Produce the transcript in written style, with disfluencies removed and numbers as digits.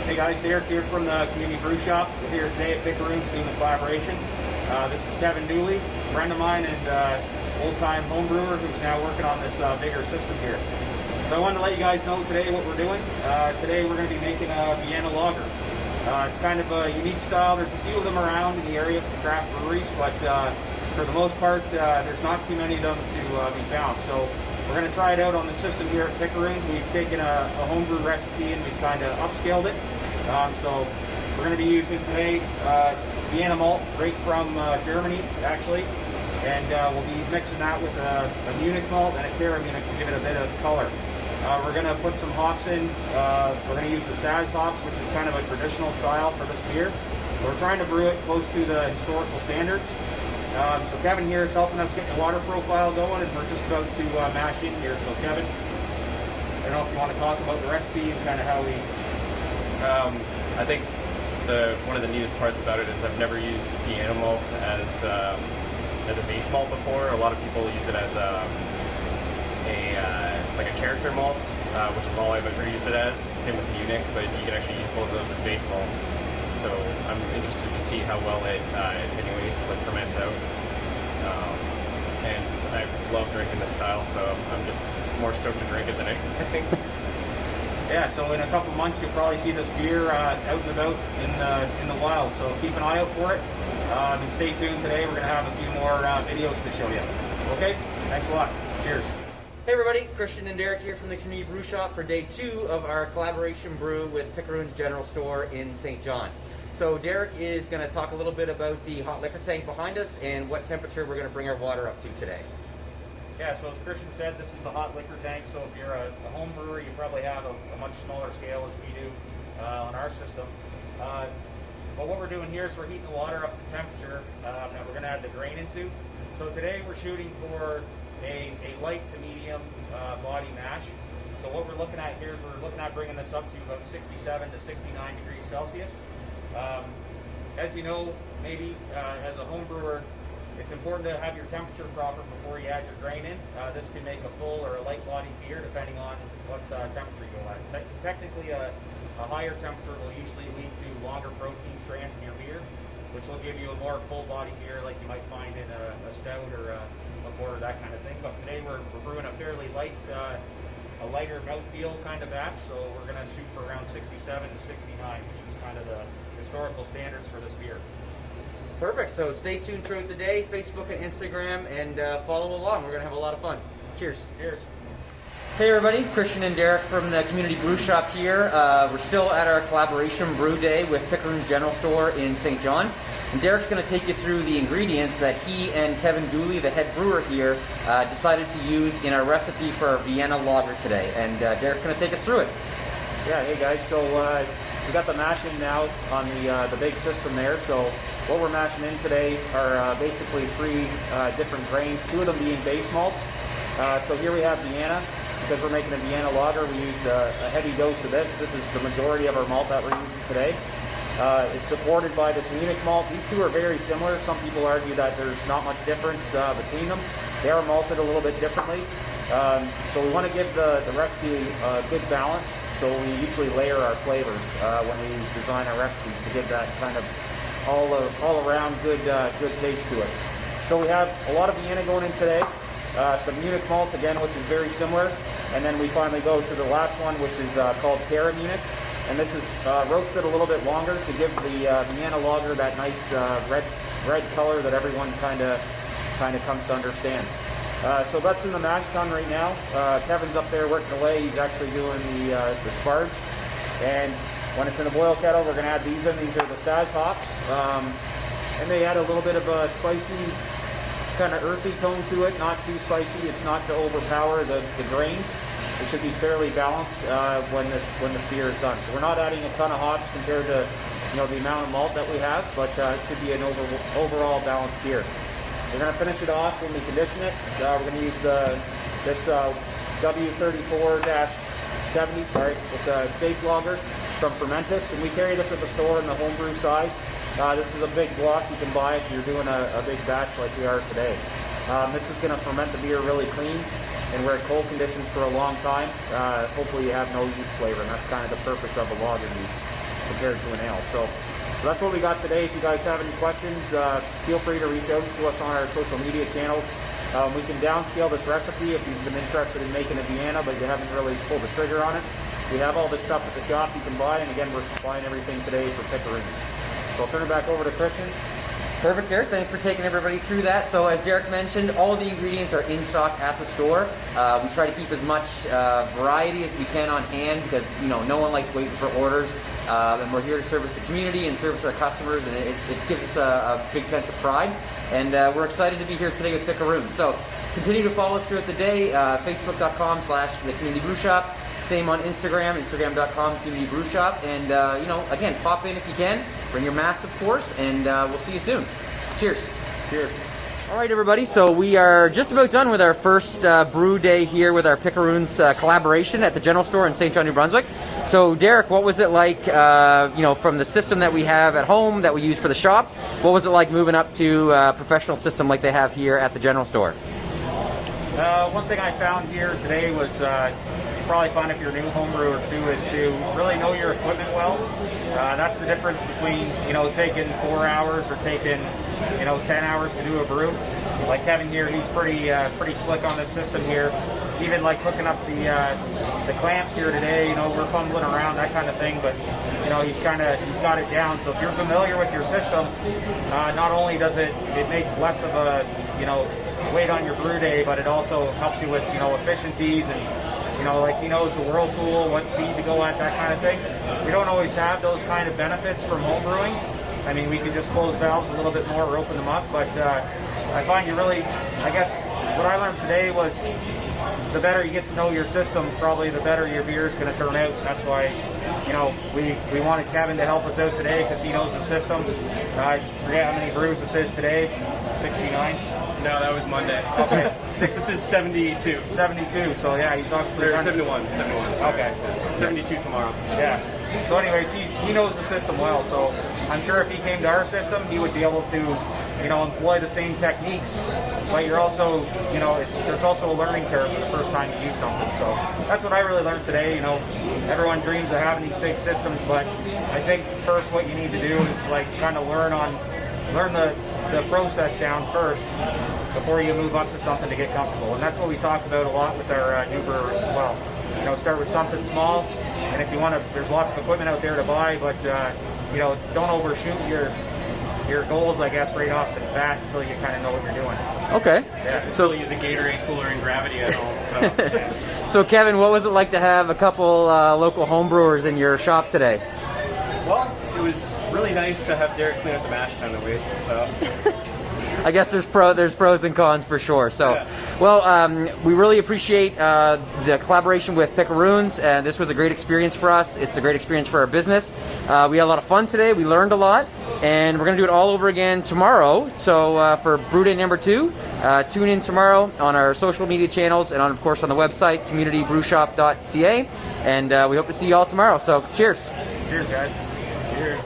Hey guys, Derek here from the Community Brew Shop. We're here today at Picaroons doing a collaboration. This is Kevin Dooley, a friend of mine and old-time home brewer who's now working on this bigger system here. So I wanted to let you guys know today what we're doing. Today we're going to be making a Vienna Lager. It's kind of a unique style. There's a few of them around in the area for craft breweries, but for the most part there's not too many of them to be found. So we're going to try it out on the system here at Picaroons. We've taken a homebrew recipe and we've kind of upscaled it. So we're going to be using today Vienna malt, right from Germany actually, and we'll be mixing that with a Munich malt and a Cara Munich to give it a bit of color. We're going to put some hops in. We're going to use the Saz hops, which is kind of a traditional style for this beer. So we're trying to brew it close to the historical standards. So Kevin here is helping us get the water profile going, and we're just about to mash in here. So Kevin, I don't know if you want to talk about the recipe and kind of how we... I think one of the neatest parts about it is I've never used Vienna malt as a base malt before. A lot of people use it as like a character malt, which is all I've ever used it as. Same with Munich, but you can actually use both of those as base malts. So I'm interested to see how well it attenuates, like ferments out. And I love drinking this style, so I'm just more stoked to drink it than anything. Yeah, so in a couple months you'll probably see this beer out and about in the wild. So keep an eye out for it, and stay tuned. Today we're going to have a few more videos to show you. Okay, thanks a lot. Cheers. Hey everybody, Christian and Derek here from the Community Brew Shop for day 2 of our collaboration brew with Picaroons General Store in St. John. So Derek is going to talk a little bit about the hot liquor tank behind us and what temperature we're going to bring our water up to today. Yeah, so as Christian said, this is the hot liquor tank. So if you're a home brewer, you probably have a much smaller scale as we do on our system. But what we're doing here is we're heating the water up to temperature that we're going to add the grain into. So today we're shooting for a light to medium body mash. So what we're looking at here is we're looking at bringing this up to about 67 to 69 degrees Celsius. As you know, maybe as a home brewer, it's important to have your temperature proper before you add your grain in. This can make a full or a light bodied beer depending on what temperature you go at. Technically, a higher temperature will usually lead to longer protein strands in your beer, which will give you a more full body beer like you might find in a stout or a porter, that kind of thing. But today we're brewing a fairly light, a lighter mouthfeel kind of batch, so we're going to shoot for around 67 to 69, which is kind of the historical standards for this beer. Perfect, so stay tuned throughout the day, Facebook and Instagram, and follow along. We're going to have a lot of fun. Cheers. Cheers. Hey everybody, Christian and Derek from the Community Brew Shop here. We're still at our collaboration brew day with Picaroons General Store in St. John. And Derek's going to take you through the ingredients that he and Kevin Dooley, the head brewer here, decided to use in our recipe for our Vienna Lager today. And Derek's going to take us through it. Yeah, hey guys, so we got the mashing now on the big system there. So what we're mashing in today are basically 3 different grains, 2 of them being base malts. So here we have Vienna. Because we're making a Vienna Lager, we used a heavy dose of this. This is the majority of our malt that we're using today. It's supported by this Munich malt. These 2 are very similar. Some people argue that there's not much difference between them. They are malted a little bit differently. So we want to give the recipe a good balance. So we usually layer our flavors when we design our recipes to give that kind of all around good taste to it. So we have a lot of Vienna going in today. Some Munich malt again, which is very similar, and then we finally go to the last one, which is called Cara Munich, and this is roasted a little bit longer to give the Vienna Lager that nice red color that everyone kind of comes to understand. So that's in the mash tun right now. Kevin's up there working away. He's actually doing the sparge, and when it's in a boil kettle, we're going to add these in. These are the Saz hops, and they add a little bit of a spicy, kind of earthy tone to it, not too spicy. It's not to overpower the grains. It should be fairly balanced when this beer is done. So we're not adding a ton of hops compared to the amount of malt that we have, but it should be an overall balanced beer. We're going to finish it off when we condition it. We're going to use this W34-70. Sorry, it's a safe lager from Fermentus, and we carry this at the store in the homebrew size. This is a big block you can buy if you're doing a big batch like we are today. This is going to ferment the beer really clean, and we're at cold conditions for a long time. Hopefully you have no yeast flavor, and that's kind of the purpose of a lager yeast. compared to an ale. So that's what we got today. If you guys have any questions, feel free to reach out to us on our social media channels. We can downscale this recipe if you've been interested in making a Vienna, but you haven't really pulled the trigger on it. We have all this stuff at the shop you can buy, and again, we're supplying everything today for Picaroons. So I'll turn it back over to Christian. Perfect, Derek. Thanks for taking everybody through that. So as Derek mentioned, all the ingredients are in stock at the store. We try to keep as much variety as we can on hand because no one likes waiting for orders. And we're here to service the community and service our customers, and it gives us a big sense of pride. And we're excited to be here today with Picaroons. So continue to follow us throughout the day. Facebook.com/The Community Brew Shop. Same on Instagram, Instagram.com Community Brew Shop. And again, pop in if you can. Bring your mask, of course, and we'll see you soon. Cheers. Cheers. All right, everybody. So we are just about done with our first brew day here with our Picaroons collaboration at the General Store in St. John, New Brunswick. So, Derek, what was it like, from the system that we have at home that we use for the shop? What was it like moving up to a professional system like they have here at the General Store? One thing I found here today was you probably find if you're a new home brewer too is to really know your equipment well. That's the difference between taking 4 hours or taking 10 hours to do a brew. Like Kevin here, he's pretty slick on this system here. Even like hooking up the clamps here today, we're fumbling around, that kind of thing, but he's got it down. So if you're familiar with your system, not only does it make less of a weight on your brew day, but it also helps you with efficiencies and like he knows the whirlpool, what speed to go at, that kind of thing. We don't always have those kind of benefits from home brewing. I mean, we can just close valves a little bit more or open them up, but I find I guess what I learned today was the better you get to know your system, probably the better your beer is going to turn out. That's why we wanted Kevin to help us out today because he knows the system. I forget how many brews this is today. 69. No, that was Monday. Okay. This is 72. 72. So yeah, he's obviously 71. Sorry. Okay. 72 tomorrow. Yeah. So anyways, he knows the system well. So I'm sure if he came to our system, he would be able to employ the same techniques. But you're also there's also a learning curve for the first time you use something. So that's what I really learned today. Everyone dreams of having these big systems, but I think first what you need to do is like kind of learn the process down first before you move up to something to get comfortable. And that's what we talk about a lot with our new brewers as well. Start with something small, and if you want to, there's lots of equipment out there to buy, but don't overshoot your goals, I guess, right off the bat until you kind of know what you're doing. Okay. Yeah, so use a Gatorade cooler and Gravity at home. So, yeah. So Kevin, what was it like to have a couple local home brewers in your shop today? Well, it was really nice to have Derek clean up the mash tun at least. So. I guess there's pros and cons for sure. So, yeah. Well, we really appreciate the collaboration with Picaroons, and this was a great experience for us. It's a great experience for our business. We had a lot of fun today. We learned a lot, and we're going to do it all over again tomorrow. So for Brew Day number 2, tune in tomorrow on our social media channels and of course on the website communitybrewshop.ca. And we hope to see you all tomorrow. So cheers. Cheers, guys. Cheers.